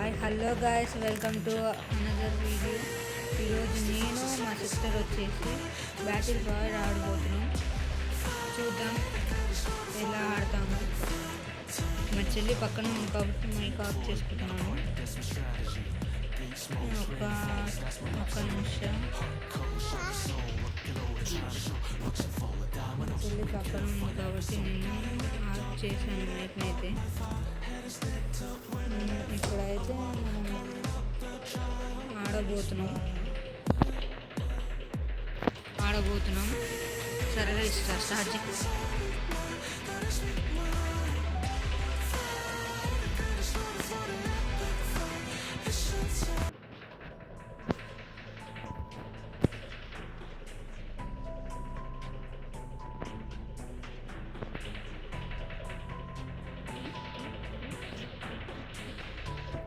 Hi hello guys, welcome to another video. ఈరోజు నేను మా సిస్టర్ వచ్చేసి బ్యాటిల్ రాయల్ ఆడబోతున్నాం. చూద్దాం ఎలా ఆడతాము. మా చెల్లి పక్కన ఉంది కాబట్టి మైక్ ఆఫ్ చేసుకుంటున్నాను. ఒక్క నిమిషం. మా చెల్లి పక్కన ఉంది కాబట్టి నేను ఆఫ్ చేశాను మైక్ని అయితే. ఇప్పుడైతే మనం ఆడబోతున్నాం. సరేగా స్టార్ట్ చేయి.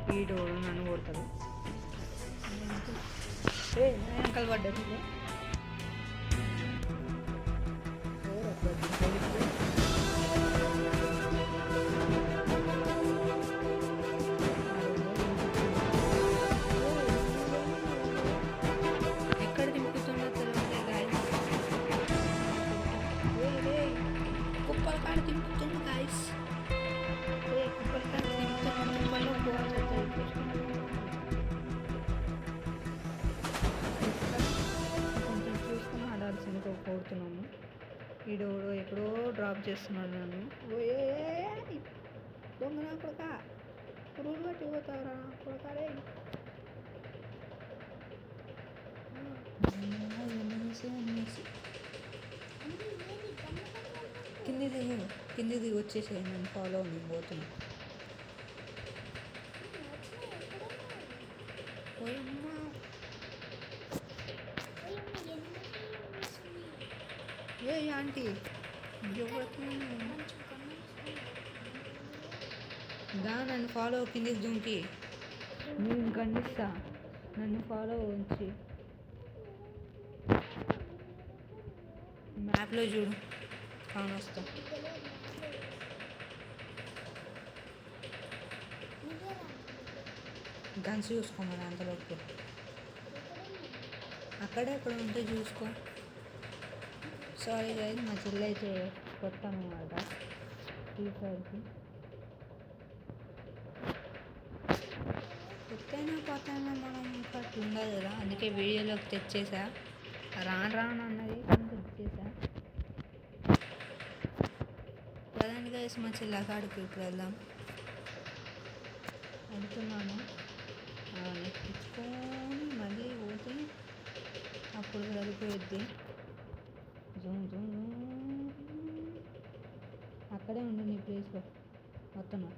వీడు నన్ను కొడతాడు. వెనకాల పడ్డది. ఎక్కడ దింపుతుందో తెలియదు గాయస్. కుప్పల కాడ దింపుతుంది గాయస్. కుప్పల కాడ దింపుతున్నాను. కొంచెం చూసుకుని ఆడాల్సిందిగా కోరుతున్నాము. వీడు ఎక్కడో డ్రాప్ చేస్తున్నాడు నన్ను. దొంగనా కొడక, పురుగులు పట్టి పోతారా కొడకాడే. కింది దిగి వచ్చేసి నన్ను ఫాలో నేను పోతున్నా. ఏ ఆంటీ దా, నన్ను ఫాలో కిందికి దుంకి నేను ఖండిస్తా. నన్ను ఫాలో ఉంచి మ్యాప్లో చూడు కానొస్తా. గన్స్ చూసుకో మరి అంతలోకి. అక్కడే అక్కడ ఉంటే చూసుకో. సారీ గైస్, మా చెల్లి అయితే కొట్టాను అన్నమాట ఫ్రీ ఫైర్కి. ఎత్తైనా పోతాయినా మనం అట్లా ఉండదు కదా, అందుకే వీడియోలోకి తెచ్చేసా. రాను అన్నది కానీ తెచ్చేసా. ప్రధాని గైస్, మా చెల్లి కాడికి ఇప్పుడు వెళ్దాం అనుకున్నాను. నెక్కించుకొని మళ్ళీ పోతే అప్పుడు సరిపోయిద్ది. అక్కడే ఉండు నీ ప్లేస్లో. వస్తున్నా.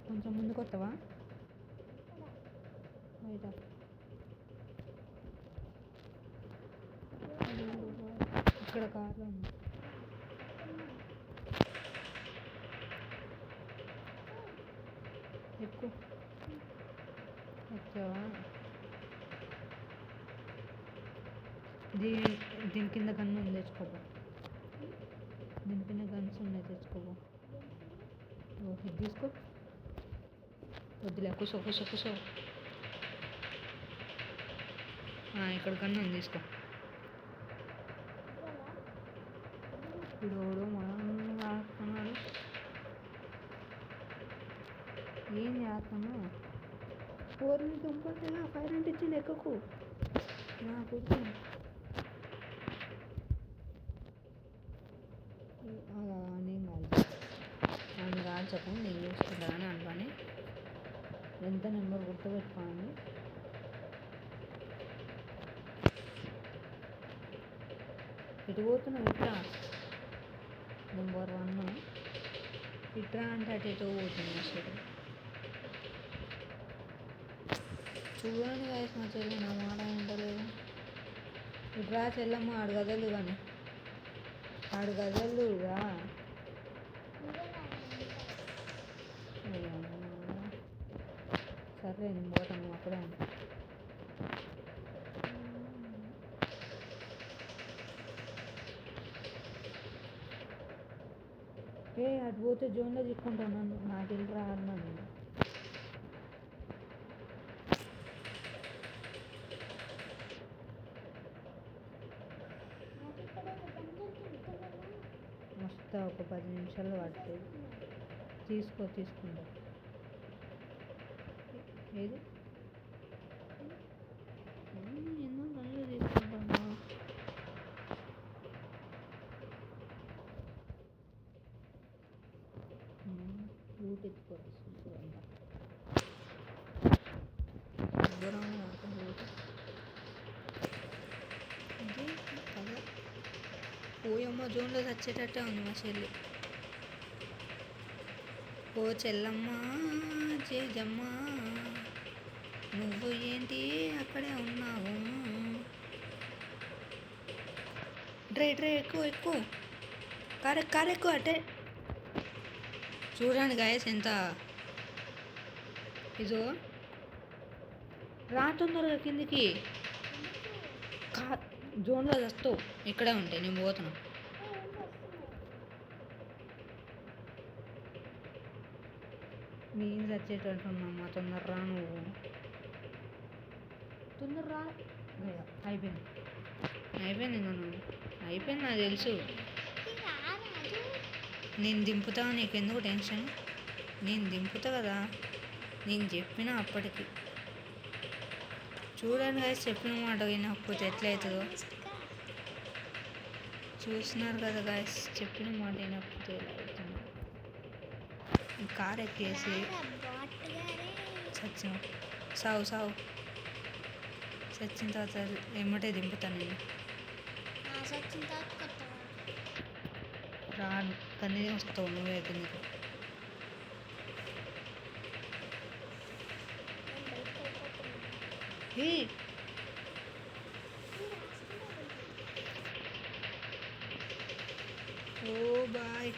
కొంచెం ముందుకు వస్తావా? బయట ఇక్కడ కార్లో ఉంది. ఎక్కువ ఎక్కావా? దీని కింద గన్ను ఉంది, తెచ్చుకోపో. దీని కింద గన్స్ ఉన్నాయి, తెచ్చుకోపో. ఇది తీసుకో. వద్దులే, కూసో. ఇక్కడ గన్ను ఉంది, తీసుకో. ఇప్పుడు మనం రాస్తున్నాడు. ఏం చేస్తాను? ఫోర్ని దుంపతే ఫైర్ అంటే ఇచ్చింది. ఎక్కకు నా కూర్చో. నేను నన్ను కాల్చకు, నేను చూసుకుంటానని అనుకోని ఎంత నెంబర్ గుర్తుపెట్టుకోండి. ఇటు పోతున్నావు, ఇట్లా నెంబర్ 1 ఇట్రా అంటే అటు ఎటో పోతుంది అసలు. చూడండి గాయస్, మా చెల్లి నా మాట వింటలేదు. ఇట్రా చెల్లమ్మ, ఆడు గదలు కానీ ఆడు గదలుగా. సరే నేను పోతాను, అక్కడే ఉంటాను. అటు పోతే జోన్లో చిక్కుంటాను, నాకు వెళ్ళి రాను. వస్తా, ఒక 10 నిమిషాల్లో పడుతుంది. తీసుకుంటా. ఏది ఎన్నో పనులు తీసుకుంటాను. రూట్ ఎత్తుకోవాల్సింది పోయమ్మ జోన్లో చచ్చేటట్టే ఉంది మా చెల్లి. ఓ చెల్లమ్మ జేజమ్మ, నువ్వు ఏంటి అక్కడే ఉన్నావు? డ్రై ఎక్కువ కారు ఎక్కువ అంటే చూడండి గాయస్ ఎంత ఇదో. రాతున్నారు కిందికి, జోన్లో వస్తావు. ఇక్కడే ఉంటాయి, నేను పోతున్నా. నేను చచ్చేటట్టున్నామ్మా, తొందరరా నువ్వు, తొందరరా. అయిపోయింది అయిపోయింది నాకు తెలుసు. నేను దింపుతా, నీకెందుకు టెన్షన్? నేను దింపుతా కదా, నేను చెప్పిన అప్పటికి. చూడండి గాయస్, చెప్పిన మాట వినకపోతే ఎట్లయితుందో చూస్తున్నారు కదా గాయస్. చెప్పిన మాట వినకపోతే ఎలా అవుతుందో. ఈ కార్ ఎక్కేసి చచ్చిన సావు చచ్చిన తర్వాత ఏమంటే దింపుతాను నేను. రాను కానీ వస్తావు నువ్వే కిందకి. ఓ బాయ్.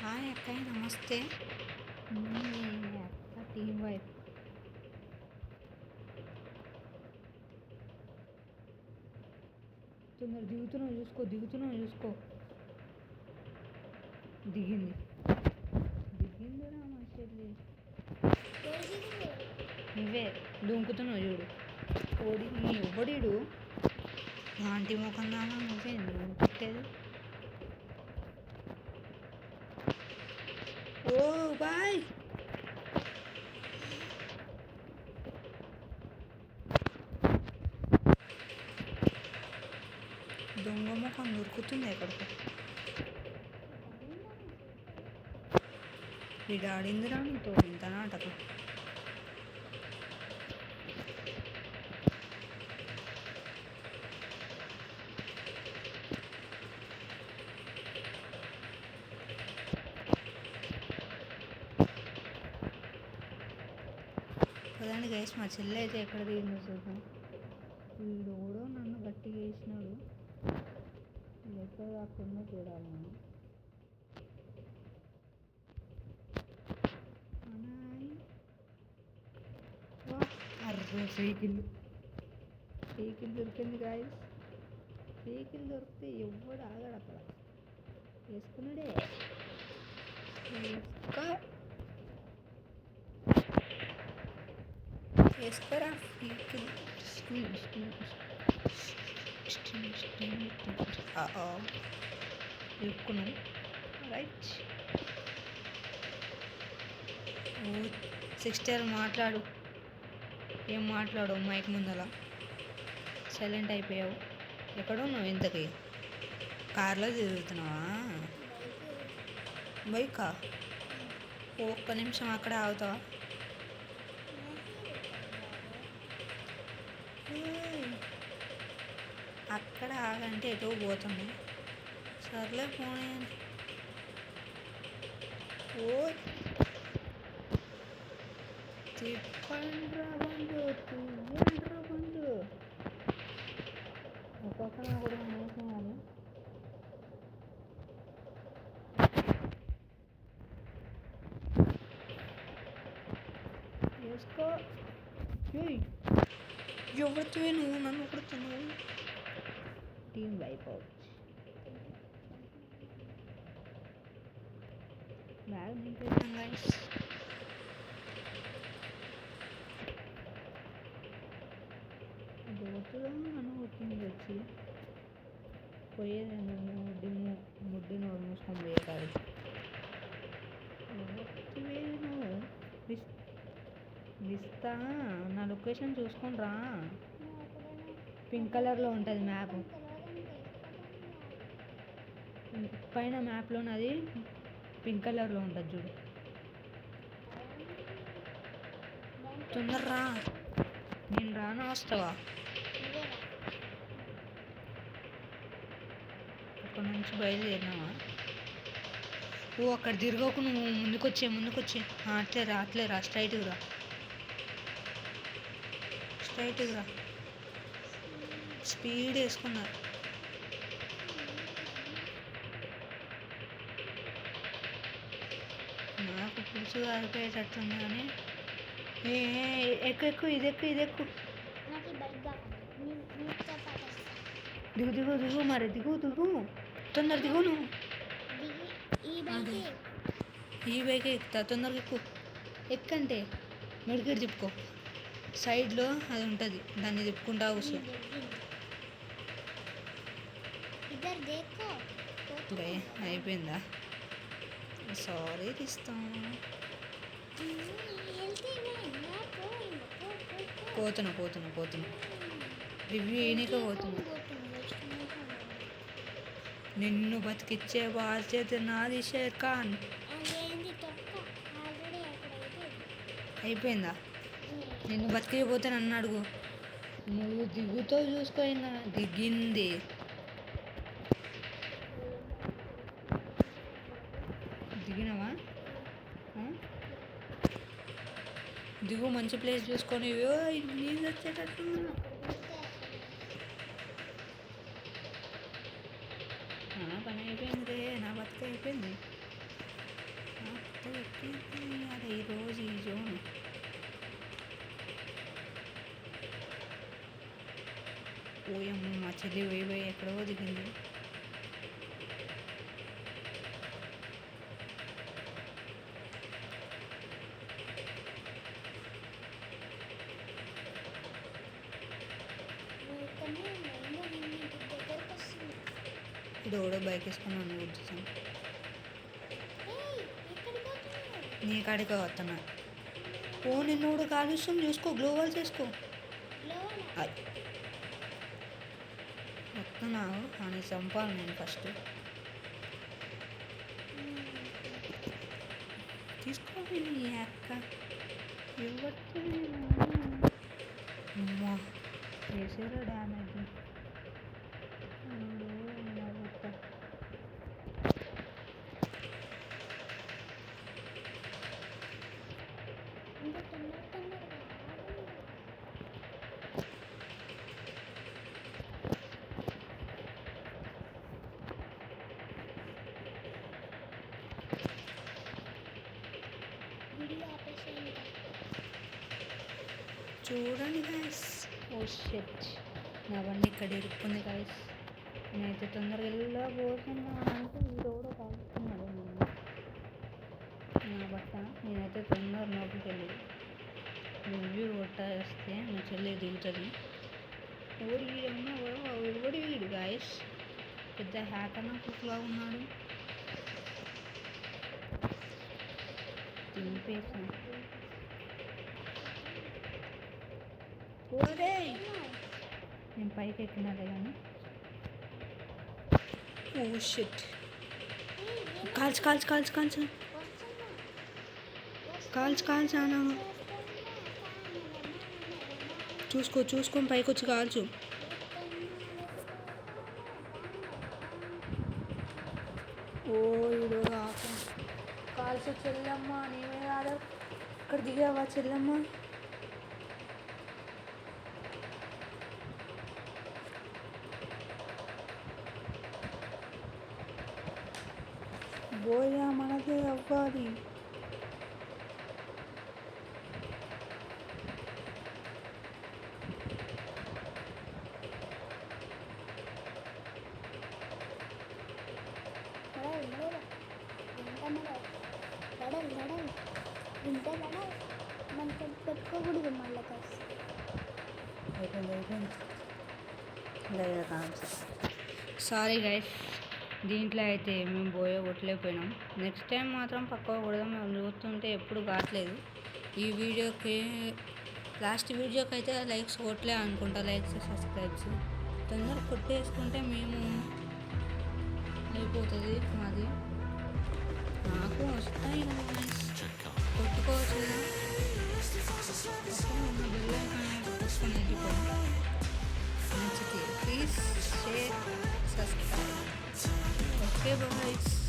హాయ్ అక్క, నమస్తే. అక్క టీమ్ వైఫ్. తొందర దిగుతున్నావు చూసుకో. దిగిందిరా మా చెల్లి. నువ్వే దుంకుతున్నావు చూడు. ఎవడీడు ఆంటీ ముఖం దానా, నువ్వే నువ్వు పెట్టేది. ఓ బాయ్. దొంగ ముఖం దొరుకుతుంది ఎక్కడికి. వీడాడిందిరా నీతో ఇంత నాటకం. కదండి గైస్, మా చెల్లి అయితే ఎక్కడ దిగిందో చూద్దాం. వీడు కూడా నన్ను గట్టిగా వేసినాడు. ఎక్కడ దాకుండా చూడాలి మనం. సైకిల్ దొరికింది గాయస్. సైకిల్ దొరికితే ఎవడు ఆగాడు అక్కడ. వేసుకున్నాడే. వేసుకోరా సైకిల్. ఎక్కును రైట్. 60 మాట్లాడు. ఏం మాట్లాడు మైక్ ముందల? సైలెంట్ అయిపోయావు. ఎక్కడున్నావు ఇంతకి? కార్లో తిరుగుతున్నావా? బైకా? ఒక్క నిమిషం అక్కడ ఆగుతావా? అక్కడ ఆగంటే ఎటో పోతుంది. సర్లే పోనీ. ఓ తిప్పండ్రా బండు, తీయండ్రా బండు. ఒక్కొక్కరు కూడా వేసాం కానీ తీసుకో. ఎవరితో నువ్వు నన్ను కొడుతున్నావు? Team wipe out. బ్యాగ్ నింపేసాం గైస్. దోతులో నన్ను కొట్టింది వచ్చి పోయేది ముడ్డి నోరు మూసుకొని పోయే కాడికి. నువ్వు ఇస్తా నా లొకేషన్ చూసుకొని రా. పింక్ కలర్లో ఉంటుంది మ్యాప్ పైన. మ్యాప్లోనది పింక్ కలర్లో ఉంటుంది చూడు. తొందరరా. నేను రానా వస్తావా? అక్కడ నుంచి బయలుదేరినావా? ఓ అక్కడ తిరగకు, నువ్వు ముందుకొచ్చే. అట్లేరా స్ట్రైట్గా రా. స్పీడ్ వేసుకున్నారు. నాకు పులుసు కారిపోయేటట్టుంది కానీ ఎక్కు ఇది ఎక్కు. దిగు మరి దిగు తొందర దిగు. నువ్వు ఈ బైకే ఎక్కుతా. తొందరగా ఎక్కంటే మెడికేట్ తిప్పుకో. సైడ్లో అది ఉంటుంది, దాన్ని తిప్పుకుంటా కూర్చో. అయిపోయిందా? సారీ తీస్తాం. పోతున్నా రివ్యూ ఏనిక పోతున్నా. నిన్ను బతికిచ్చే బాధ్యత నాది షేర్ ఖాన్. అయిపోయిందా? నిన్ను బతికిపోతే నన్ను అడుగు. నువ్వు దిగుతో చూసుకోయినా దిగింది. దిగినవా? దిగు, మంచి ప్లేస్ చూసుకొని. నీళ్ళు వచ్చేటట్టు పని అయిపోయింది. నా బతుక అయిపోయింది. అదే ఈరోజు ఈ జోన్ పోయమ్మ. మా చెల్లి పోయి ఎక్కడో దిగింది. ఇడోడో బైక్ వేసుకొని నన్ను గుర్తిస్తాను. నీ కాడికి వస్తున్నా. ఓ నిన్నోడు కాలుష్యం చూసుకో, గ్లోవల్ చేసుకో. వస్తున్నావు అని చంపాలి నేను ఫస్ట్. తీసుకోవాలి నీ అక్క. అమ్మా చేసారో డ్యామేజ్. చూడండి గాయస్. ఓ షెట్, నా బండి ఇక్కడ ఇరుక్కుంది గాయస్. నేనైతే తొందరగా వెళ్ళబోతున్నా అంటే ఈరోజు కాలుస్తున్నాడు నా బట్ట. నేనైతే తొందర లోపలికి వెళ్ళి రివ్యూ కొట్టేస్తే నా చెల్లి దిగుతుంది. ఎవడి వీడు గాయస్? పెద్ద హ్యాకర్ నాకు ఉన్నాడు. తినిపేసా. నేను పైకి ఎక్కినాలే కానీ. Oh shit. కాల్చు అన్నా. చూసుకొని పైకి వచ్చి కాల్చు. ఓ ఇడు కాల్చు చెల్లమ్మ. నేనే కాదు ఇక్కడ దిగావా చెల్లమ్మ? బోయా మనదే అవ్వాలి. లడల్ లడల్ ఇంత లడల్ మనకి పెట్టుకోకూడదు మళ్ళీ కాస్త అయిపోయింది సారీ గైస్, దీంట్లో అయితే మేము కొట్టలేకపోయినాం. నెక్స్ట్ టైం మాత్రం పక్కగా కొడదాం. మేము చూస్తుంటే ఎప్పుడు కావట్లేదు. ఈ వీడియోకి లాస్ట్ వీడియోకి అయితే లైక్స్ కొట్టలే అనుకుంటా. లైక్స్ సబ్స్క్రైబ్స్ తొందరగా కొట్టేసుకుంటే మేము అయిపోతుంది మాది. నాకు వస్తాయి కదా guys, కొట్టుకోవచ్చు కదా. కొట్టుకొని వెళ్ళిపోయింది. నచ్చితే please share subscribe. Okay boys.